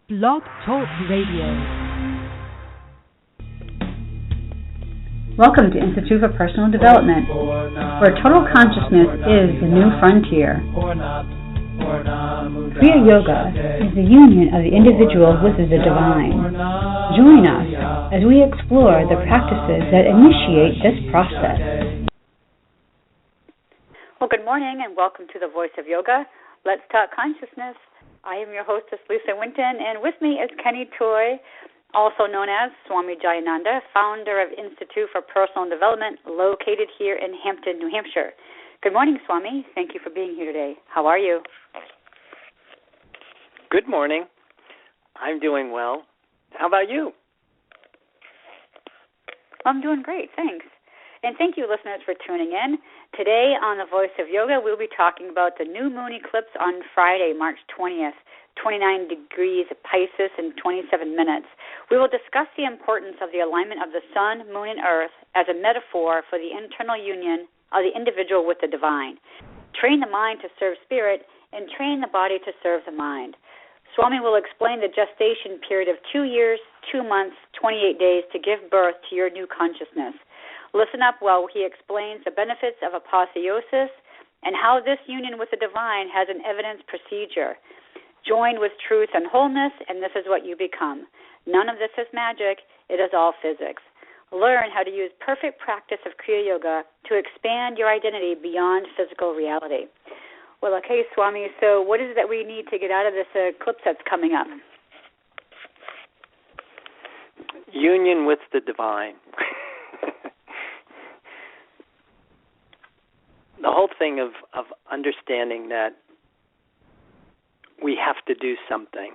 Blog Talk Radio. Welcome to Institute for Personal Development, where total consciousness is the new frontier. Kriya Yoga is the union of the individual with the divine. Join us as we explore the practices that initiate this process. Well, good morning and welcome to the Voice of Yoga. Let's talk consciousness. I am your hostess, Winton, and with me is Kenny Toy, also known as Swami Jayananda, founder of Institute for Personal Development, located here in Hampton, New Hampshire. Good morning, Swami. Thank you for being here today. How are you? Good morning. I'm doing well. How about you? I'm doing great, thanks. And thank you, listeners, for tuning in. Today on The Voice of Yoga, we'll be talking about the new moon eclipse on Friday, March 20th, 29 degrees Pisces in 27 minutes. We will discuss the importance of the alignment of the sun, moon, and earth as a metaphor for the internal union of the individual with the divine. Train the mind to serve spirit and train the body to serve the mind. Swami will explain the gestation period of 2 years, 2 months, 28 days to give birth to your new consciousness. Listen up while he explains the benefits of Apotheosis and how this union with the divine has an evidence procedure. Join with Truth and Wholeness, and this is what you become. None of this is magic. It is all physics. Learn how to use perfect practice of Kriya Yoga to expand your identity beyond physical reality. Well, okay, Swami, so what is it that we need to get out of this eclipse that's coming up? Union with the divine. The whole thing of understanding that we have to do something.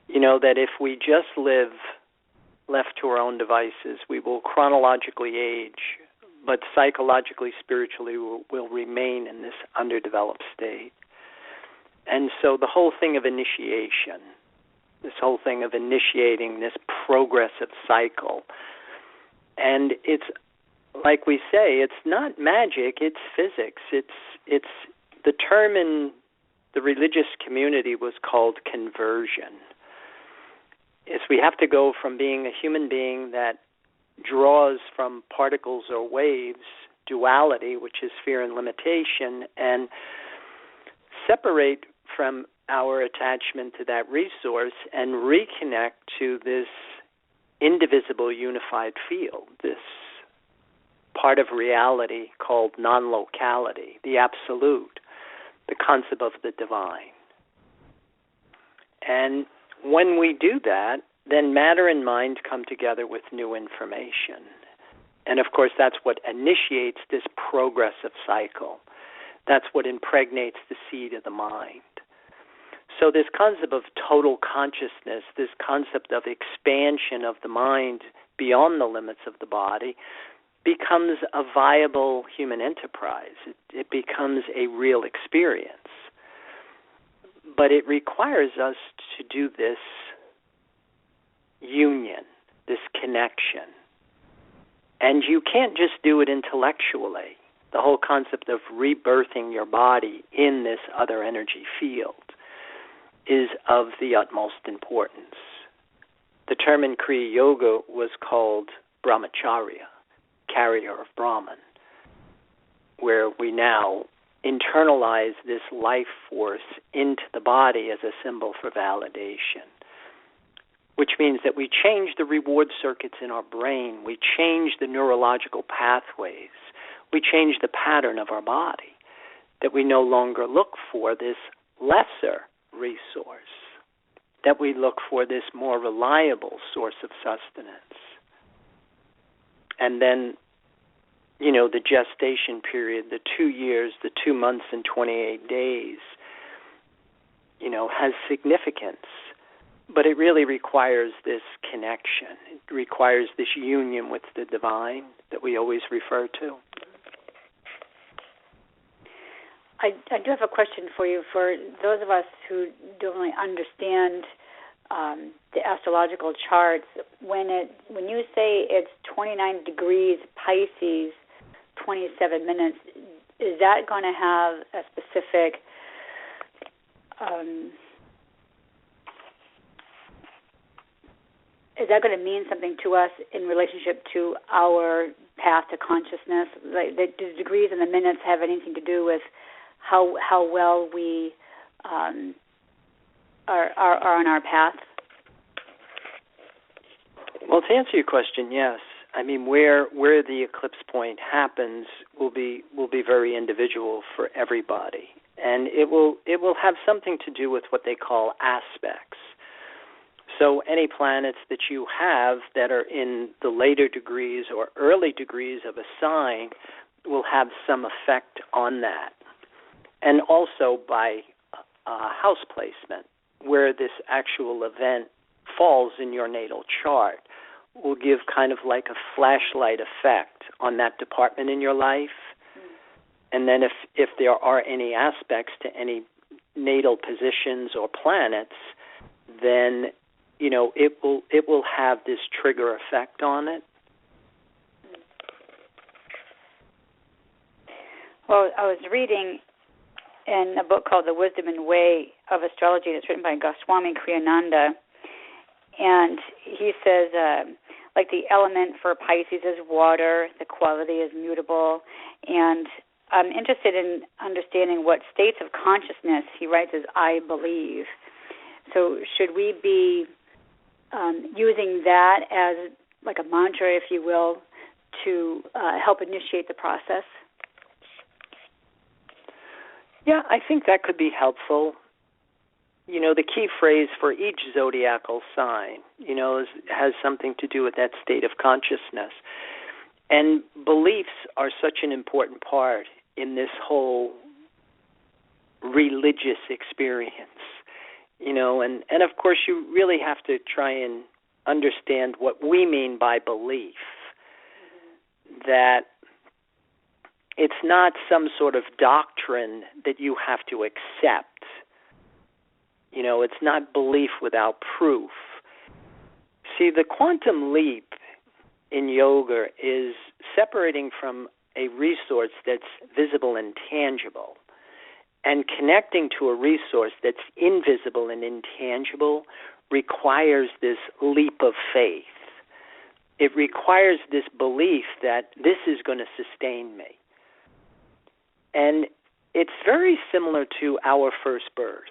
You know, that if we just live left to our own devices, we will chronologically age, but psychologically, spiritually, will remain in this underdeveloped state. And so the whole thing of initiation, this whole thing of initiating this progressive cycle, and it's like we say, it's not magic, it's physics. It's the term in the religious community was called conversion. Is we have to go from being a human being that draws from particles or waves, duality, which is fear and limitation, and separate from our attachment to that resource and reconnect to this indivisible unified field, this part of reality called non-locality, the absolute, the concept of the divine. And when we do that, then matter and mind come together with new information. And of course, that's what initiates this progressive cycle. That's what impregnates the seed of the mind. So this concept of total consciousness, this concept of expansion of the mind beyond the limits of the body, becomes a viable human enterprise. It becomes a real experience. But it requires us to do this union, this connection. And you can't just do it intellectually. The whole concept of rebirthing your body in this other energy field is of the utmost importance. The term in Kriya Yoga was called brahmacharya, carrier of Brahman, where we now internalize this life force into the body as a symbol for validation, which means that we change the reward circuits in our brain, we change the neurological pathways, we change the pattern of our body, that we no longer look for this lesser resource, that we look for this more reliable source of sustenance. And then, you know, the gestation period, the 2 years, the 2 months and 28 days, you know, has significance. But it really requires this connection. It requires this union with the divine that we always refer to. I do have a question for you. For those of us who don't really understand the astrological charts, when you say it's 29 degrees Pisces, 27 minutes, is that going to have a specific is that going to mean something to us in relationship to our path to consciousness? Like, do the degrees and the minutes have anything to do with how well we are on our path? Well, to answer your question, yes. I mean, where the eclipse point happens will be very individual for everybody, and it will have something to do with what they call aspects. So any planets that you have that are in the later degrees or early degrees of a sign will have some effect on that. And also by house placement, where this actual event falls in your natal chart, will give kind of like a flashlight effect on that department in your life. And then if there are any aspects to any natal positions or planets, then it will have this trigger effect on it. Well, I was reading in a book called The Wisdom and Way of Astrology that's written by Swami Kriyananda, and he says, like the element for Pisces is water, the quality is mutable, and I'm interested in understanding what states of consciousness he writes as I believe. So should we be using that as like a mantra, if you will, to help initiate the process? Yeah, I think that could be helpful. The key phrase for each zodiacal sign, has something to do with that state of consciousness. And beliefs are such an important part in this whole religious experience, and of course you really have to try and understand what we mean by belief, that it's not some sort of doctrine that you have to accept. It's not belief without proof. See, the quantum leap in yoga is separating from a resource that's visible and tangible and connecting to a resource that's invisible and intangible requires this leap of faith. It requires this belief that this is going to sustain me. And it's very similar to our first birth.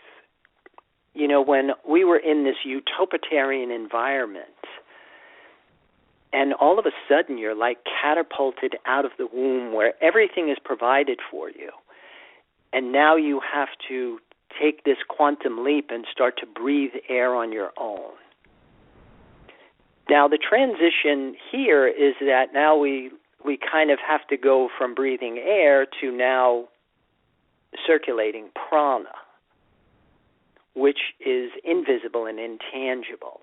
When we were in this utopian environment, and all of a sudden you're like catapulted out of the womb where everything is provided for you, and now you have to take this quantum leap and start to breathe air on your own. Now the transition here is that now we kind of have to go from breathing air to now circulating prana, which is invisible and intangible.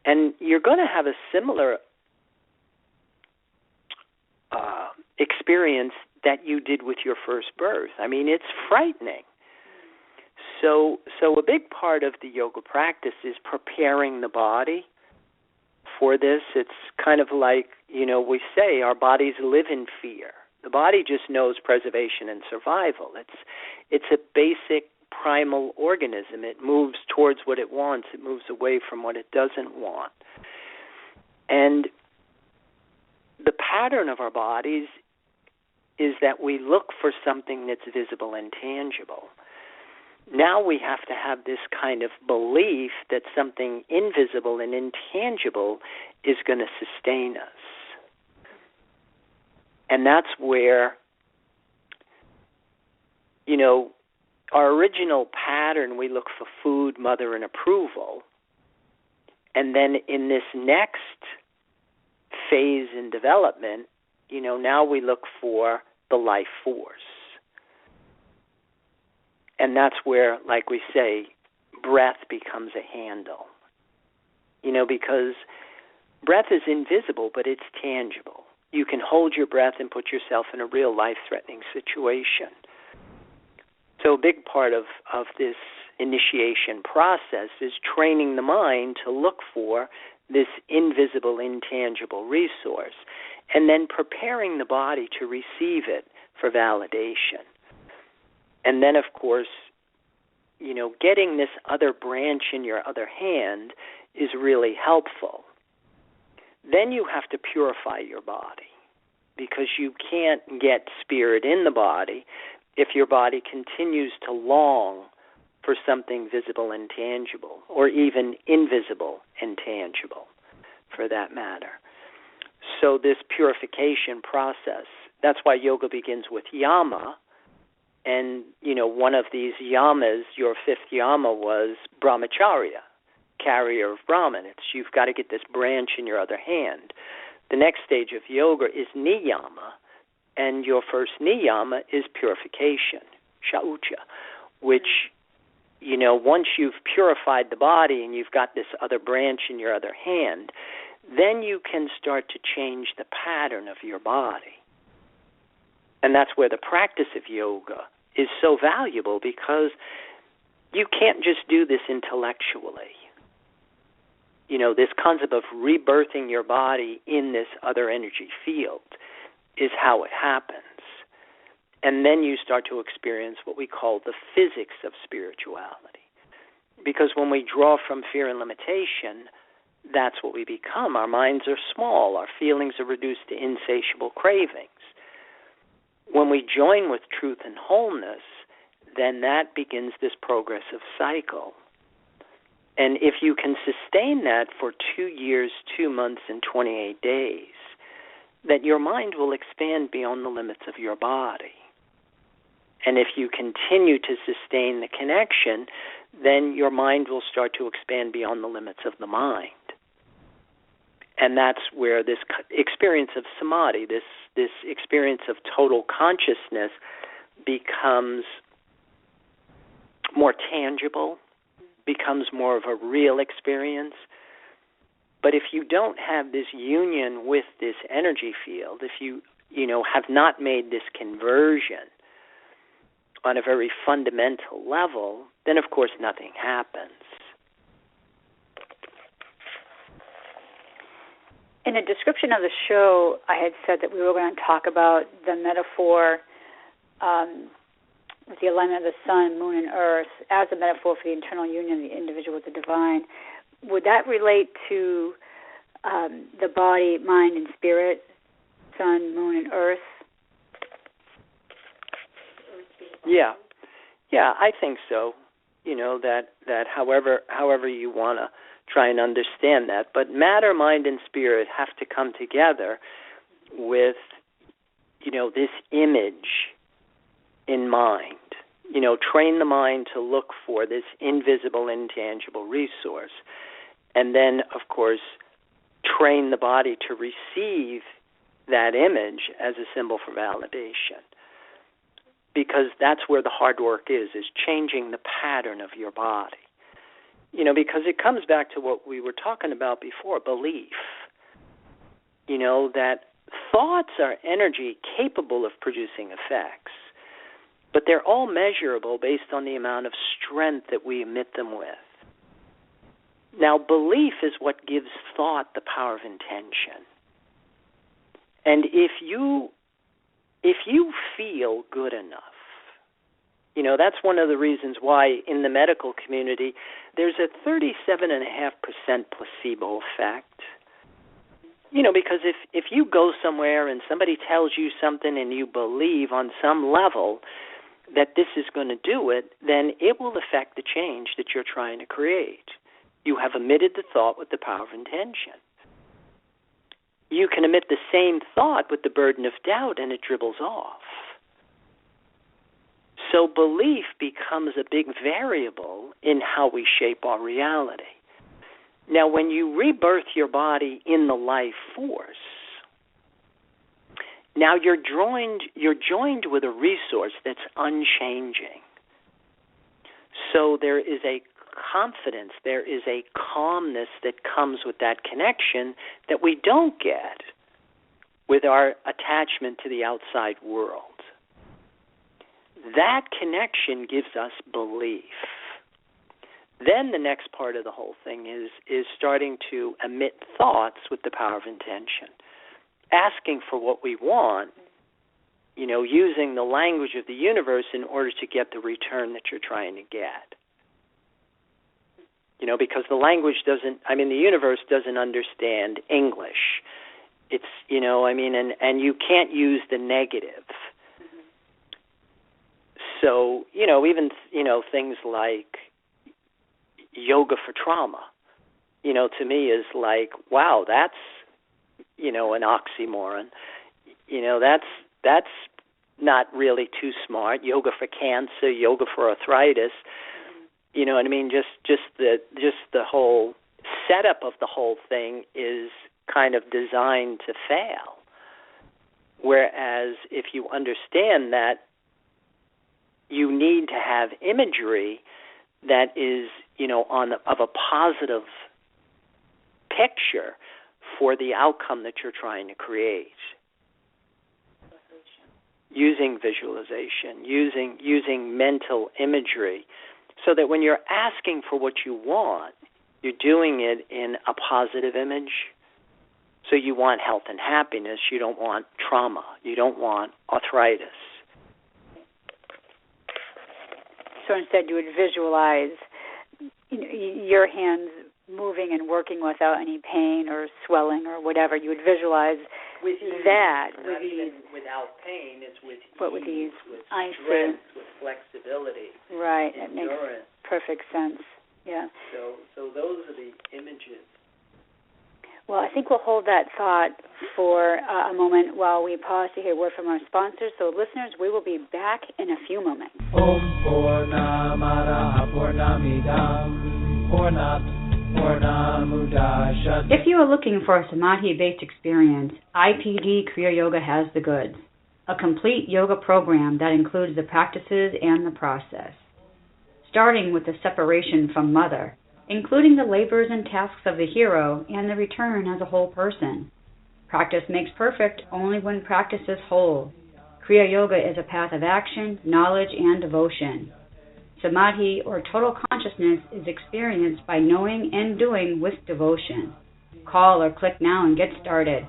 And you're going to have a similar experience that you did with your first birth. I mean, it's frightening. So a big part of the yoga practice is preparing the body for this. It's kind of like, we say our bodies live in fear. The body just knows preservation and survival. It's a basic primal organism. It moves towards what it wants. It moves away from what it doesn't want. And the pattern of our bodies is that we look for something that's visible and tangible. Now we have to have this kind of belief that something invisible and intangible is going to sustain us. And that's where, our original pattern, we look for food, mother, and approval. And then in this next phase in development, now we look for the life force. And that's where, like we say, breath becomes a handle. Because breath is invisible, but it's tangible. You can hold your breath and put yourself in a real life-threatening situation. So a big part of this initiation process is training the mind to look for this invisible, intangible resource, and then preparing the body to receive it for validation. And then, of course, getting this other branch in your other hand is really helpful. Then you have to purify your body, because you can't get spirit in the body if your body continues to long for something visible and tangible, or even invisible and tangible, for that matter. So this purification process, that's why yoga begins with yama. And, one of these yamas, your fifth yama, was brahmacharya, carrier of Brahman. You've got to get this branch in your other hand. The next stage of yoga is niyama, and your first niyama is purification, shaucha, which, once you've purified the body and you've got this other branch in your other hand, then you can start to change the pattern of your body. And that's where the practice of yoga is so valuable, because you can't just do this intellectually. This concept of rebirthing your body in this other energy field is how it happens. And then you start to experience what we call the physics of spirituality. Because when we draw from fear and limitation, that's what we become. Our minds are small. Our feelings are reduced to insatiable cravings. When we join with truth and wholeness, then that begins this progressive cycle. And if you can sustain that for 2 years, 2 months, and 28 days, that your mind will expand beyond the limits of your body. And if you continue to sustain the connection, then your mind will start to expand beyond the limits of the mind. And that's where this experience of samadhi, this experience of total consciousness, becomes more tangible, becomes more of a real experience. But if you don't have this union with this energy field, if you have not made this conversion on a very fundamental level, then of course nothing happens. In the description of the show, I had said that we were going to talk about the metaphor with the alignment of the sun, moon, and earth as a metaphor for the internal union of the individual with the divine. Would that relate to the body, mind, and spirit, sun, moon, and earth? Yeah, I think so. That however you want to try and understand that. But matter, mind, and spirit have to come together with, this image in mind. Train the mind to look for this invisible, intangible resource. And then, of course, train the body to receive that image as a symbol for validation. Because that's where the hard work is changing the pattern of your body. Because it comes back to what we were talking about before, belief. That thoughts are energy capable of producing effects, but they're all measurable based on the amount of strength that we emit them with. Now, belief is what gives thought the power of intention. And if you feel good enough, that's one of the reasons why in the medical community there's a 37.5% placebo effect. Because if you go somewhere and somebody tells you something and you believe on some level that this is going to do it, then it will affect the change that you're trying to create. You have emitted the thought with the power of intention. You can emit the same thought with the burden of doubt and it dribbles off. So belief becomes a big variable in how we shape our reality. Now, when you rebirth your body in the life force, now you're joined with a resource that's unchanging. So there is a confidence, there is a calmness that comes with that connection that we don't get with our attachment to the outside world. That connection gives us belief. Then the next part of the whole thing is starting to emit thoughts with the power of intention, asking for what we want, using the language of the universe in order to get the return that you're trying to get. because the language the universe doesn't understand English. It's, and you can't use the negative. So, even, things like yoga for trauma, to me is like, wow, that's, an oxymoron. That's not really too smart. Yoga for cancer, yoga for arthritis. You know what I mean? Just the whole setup of the whole thing is kind of designed to fail. Whereas if you understand that you need to have imagery that is, of a positive picture for the outcome that you're trying to create. Using visualization, using mental imagery, so that when you're asking for what you want, you're doing it in a positive image. So you want health and happiness. You don't want trauma. You don't want arthritis. So instead you would visualize your hands moving and working without any pain or swelling or whatever. You would visualize with ease. That. Not even without pain, it's with with ease. With I strength, see. with flexibility. Right. Endurance. That makes perfect sense. Yeah. So those are the images. Well, I think we'll hold that thought for a moment while we pause to hear a word from our sponsors. So, listeners, we will be back in a few moments. Om Purnamada Purnamidam Purnat Purnamudachyate. If you are looking for a Samadhi-based experience, IPD Kriya Yoga has the goods. A complete yoga program that includes the practices and the process. Starting with the separation from mother, including the labors and tasks of the hero and the return as a whole person. Practice makes perfect only when practice is whole. Kriya Yoga is a path of action, knowledge, and devotion. Samadhi, or total consciousness, is experienced by knowing and doing with devotion. Call or click now and get started.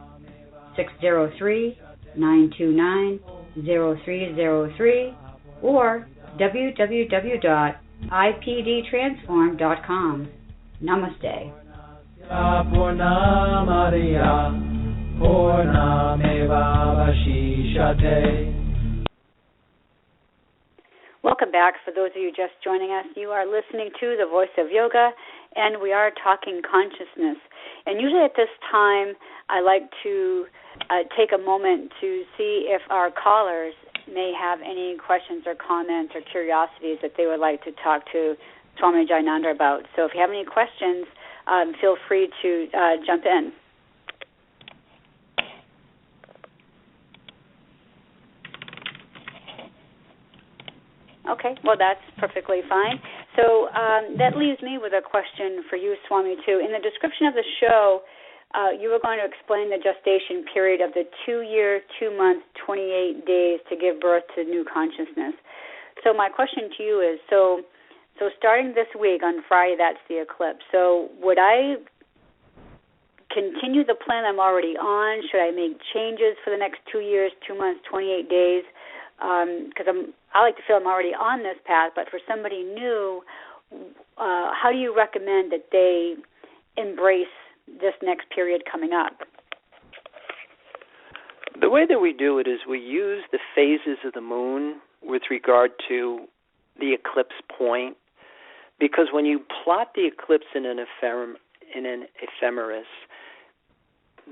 603-929-0303 or www.ipdtransform.com. Namaste. Welcome back. For those of you just joining us, you are listening to The Voice of Yoga, and we are talking consciousness. And usually at this time, I like to take a moment to see if our callers may have any questions or comments or curiosities that they would like to talk to Swami Jayananda about. So if you have any questions, feel free to jump in. Okay, well, that's perfectly fine. So that leaves me with a question for you, Swami, too. In the description of the show, you were going to explain the gestation period of the 2-year, 2-month, 28 days to give birth to new consciousness. So my question to you is, so starting this week on Friday, that's the eclipse. So would I continue the plan I'm already on? Should I make changes for the next 2 years, 2 months, 28 days? Because I like to feel I'm already on this path, but for somebody new, how do you recommend that they embrace this next period coming up? The way that we do it is we use the phases of the moon with regard to the eclipse point, because when you plot the eclipse in an ephemeris,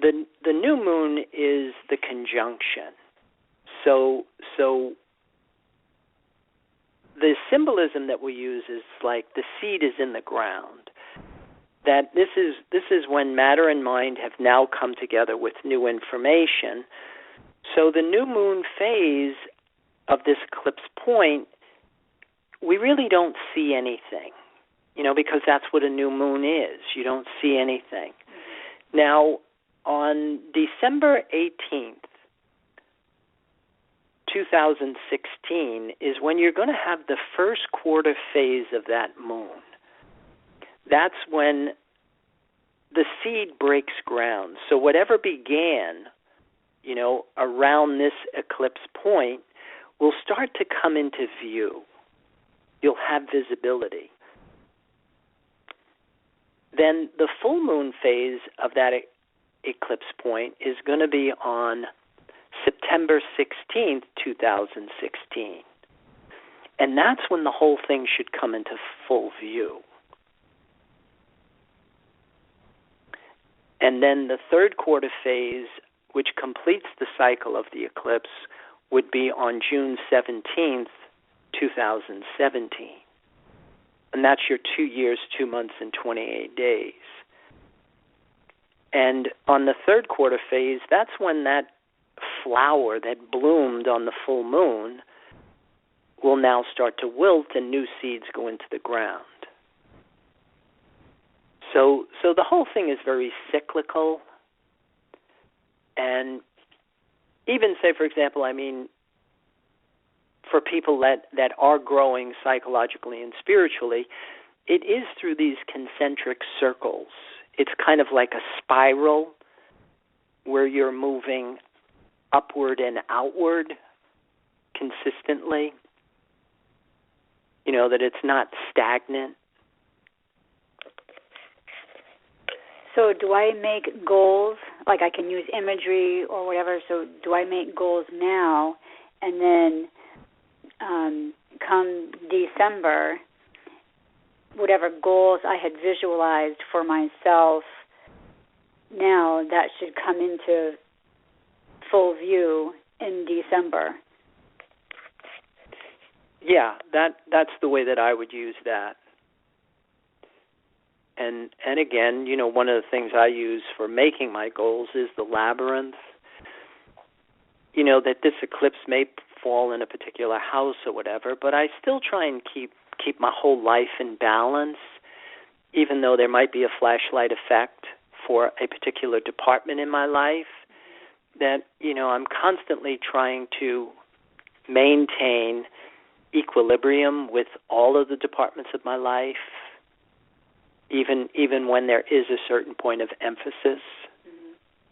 the new moon is the conjunction. So the symbolism that we use is like the seed is in the ground. That this is when matter and mind have now come together with new information. So the new moon phase of this eclipse point, we really don't see anything, because that's what a new moon is. You don't see anything. Now, on December 18th, 2016 is when you're going to have the first quarter phase of that moon. That's when the seed breaks ground. So whatever began, around this eclipse point will start to come into view. You'll have visibility. then the full moon phase of that eclipse point is going to be on September 16th, 2016. And that's when the whole thing should come into full view. And then the third quarter phase, which completes the cycle of the eclipse, would be on June 17th, 2017. And that's your 2 years, 2 months, and 28 days. And on the third quarter phase, that's when that flower that bloomed on the full moon will now start to wilt and new seeds go into the ground. So the whole thing is very cyclical. And even say, for example, for people that are growing psychologically and spiritually, it is through these concentric circles. It's kind of like a spiral where you're moving upward and outward consistently. That it's not stagnant. So do I make goals, like I can use imagery or whatever, so do I make goals now and then come December, whatever goals I had visualized for myself now, that should come into full view in December? Yeah, that's the way that I would use that. And again, one of the things I use for making my goals is the labyrinth. That this eclipse may fall in a particular house or whatever, but I still try and keep my whole life in balance, even though there might be a flashlight effect for a particular department in my life, that, I'm constantly trying to maintain equilibrium with all of the departments of my life, even when there is a certain point of emphasis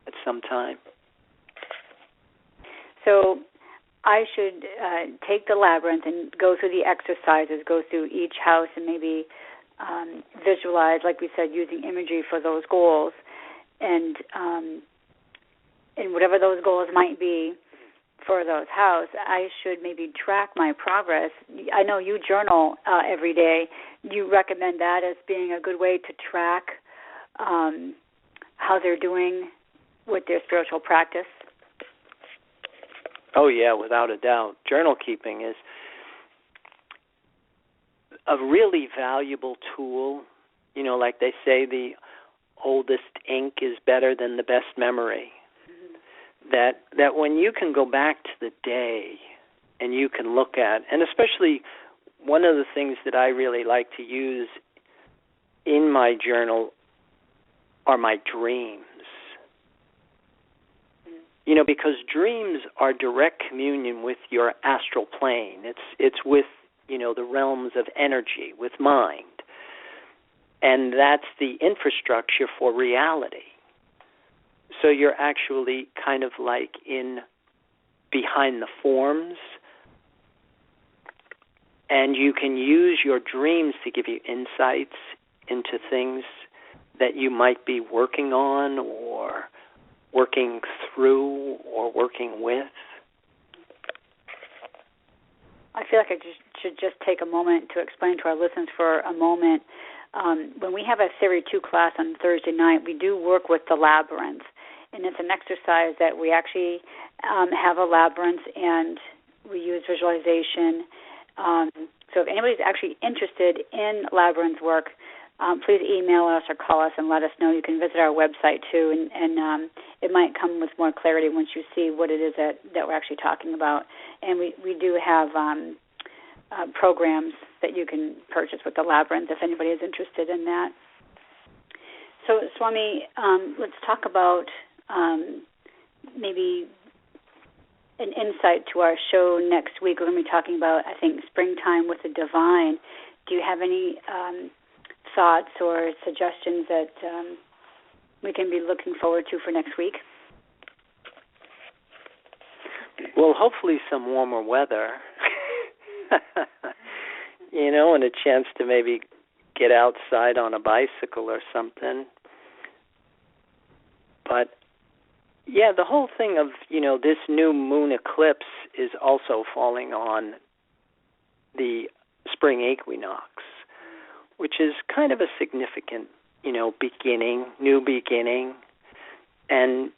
at some time. So I should take the labyrinth and go through the exercises, go through each house and maybe visualize, like we said, using imagery for those goals, and whatever those goals might be for those houses, I should maybe track my progress. I know you journal every day. Do you recommend that as being a good way to track how they're doing with their spiritual practice? Oh, yeah, without a doubt. Journal keeping is a really valuable tool. Like they say, the oldest ink is better than the best memory. That when you can go back to the day and you can look at, and especially one of the things that I really like to use in my journal are my dreams. Because dreams are direct communion with your astral plane. It's with, the realms of energy, with mind. And that's the infrastructure for reality. So you're actually kind of like in behind the forms, and you can use your dreams to give you insights into things that you might be working on or working through or working with. I feel like I should just take a moment to explain to our listeners for a moment. When we have a Theory 2 class on Thursday night, we do work with the labyrinth. And it's an exercise that we actually have a labyrinth, and we use visualization. So if anybody's actually interested in labyrinth work, please email us or call us and let us know. You can visit our website, too, and it might come with more clarity once you see what it is that we're actually talking about. And we do have programs that you can purchase with the labyrinth if anybody is interested in that. So, Swami, let's talk about maybe an insight to our show next week. We're going to be talking about, I think, springtime with the divine. Do you have any thoughts or suggestions that we can be looking forward to for next week? Well, hopefully some warmer weather, and a chance to maybe get outside on a bicycle or something. But yeah, the whole thing of, this new moon eclipse is also falling on the spring equinox, which is kind of a significant, new beginning. And,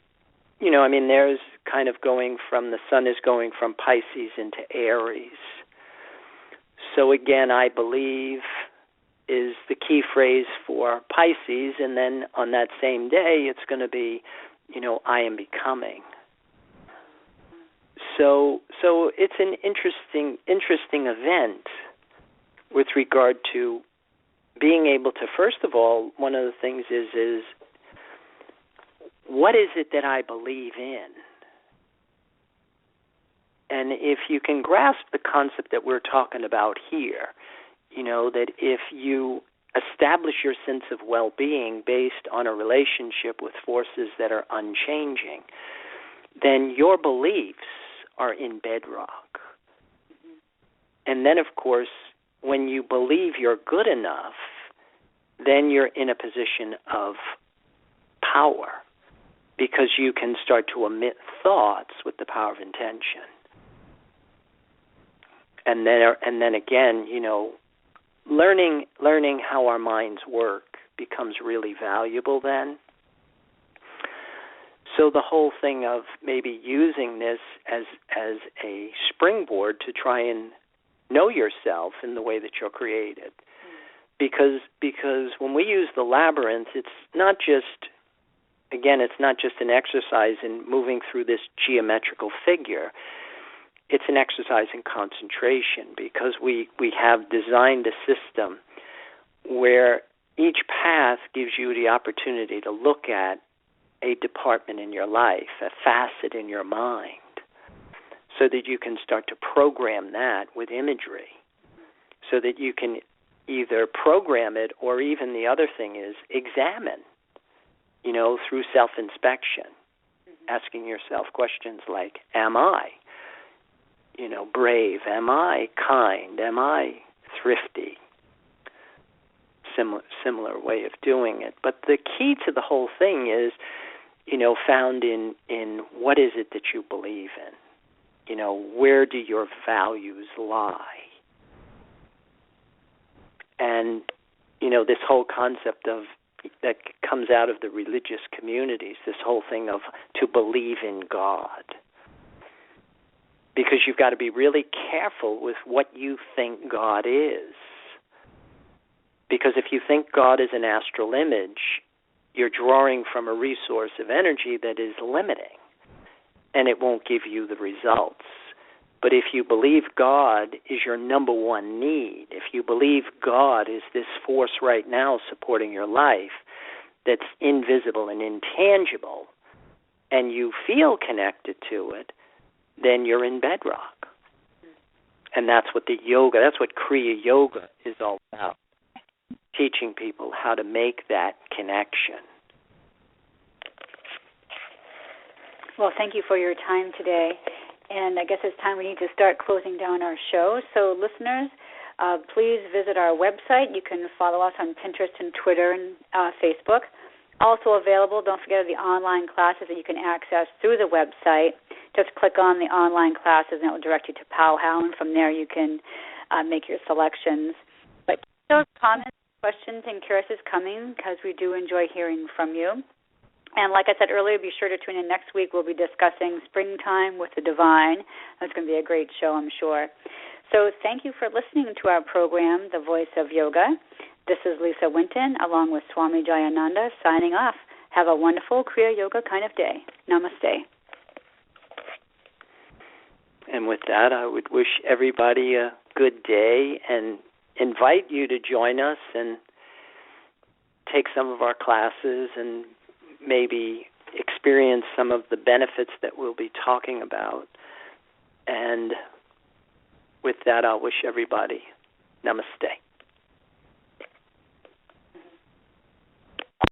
there's kind of the sun is going from Pisces into Aries. So again, I believe is the key phrase for Pisces, and then on that same day, it's going to be, I am becoming. So it's an interesting event with regard to being able to, first of all, one of the things is what is it that I believe in? And if you can grasp the concept that we're talking about here, that if you establish your sense of well-being based on a relationship with forces that are unchanging, then your beliefs are in bedrock. And then, of course, when you believe you're good enough, then you're in a position of power because you can start to emit thoughts with the power of intention. And then again, learning how our minds work becomes really valuable then. So the whole thing of maybe using this as a springboard to try and know yourself in the way that you're created. Because when we use the labyrinth, it's not just an exercise in moving through this geometrical figure. It's an exercise in concentration because we have designed a system where each path gives you the opportunity to look at a department in your life, a facet in your mind, so that you can start to program that with imagery, so that you can either program it or even the other thing is examine, through self-inspection, asking yourself questions like, am I, brave? Am I kind? Am I thrifty? Similar way of doing it. But the key to the whole thing is, found in what is it that you believe in? Where do your values lie? And, this whole concept of that comes out of the religious communities, this whole thing of to believe in God. Because you've got to be really careful with what you think God is. Because if you think God is an astral image, you're drawing from a resource of energy that is limiting, and it won't give you the results. But if you believe God is your number one need, if you believe God is this force right now supporting your life that's invisible and intangible, and you feel connected to it, then you're in bedrock. And that's what that's what Kriya Yoga is all about, teaching people how to make that connection. Well, thank you for your time today. And I guess it's time we need to start closing down our show. So listeners, please visit our website. You can follow us on Pinterest and Twitter and Facebook. Also available, don't forget the online classes that you can access through the website. Just click on the online classes and it will direct you to Powwow, and from there you can make your selections. But keep those comments, questions, and curiosities coming because we do enjoy hearing from you. And like I said earlier, be sure to tune in next week. We'll be discussing Springtime with the Divine. That's going to be a great show, I'm sure. So thank you for listening to our program, The Voice of Yoga. This is Lisa Winton, along with Swami Jayananda, signing off. Have a wonderful Kriya Yoga kind of day. Namaste. And with that, I would wish everybody a good day and invite you to join us and take some of our classes and maybe experience some of the benefits that we'll be talking about. And with that, I'll wish everybody namaste.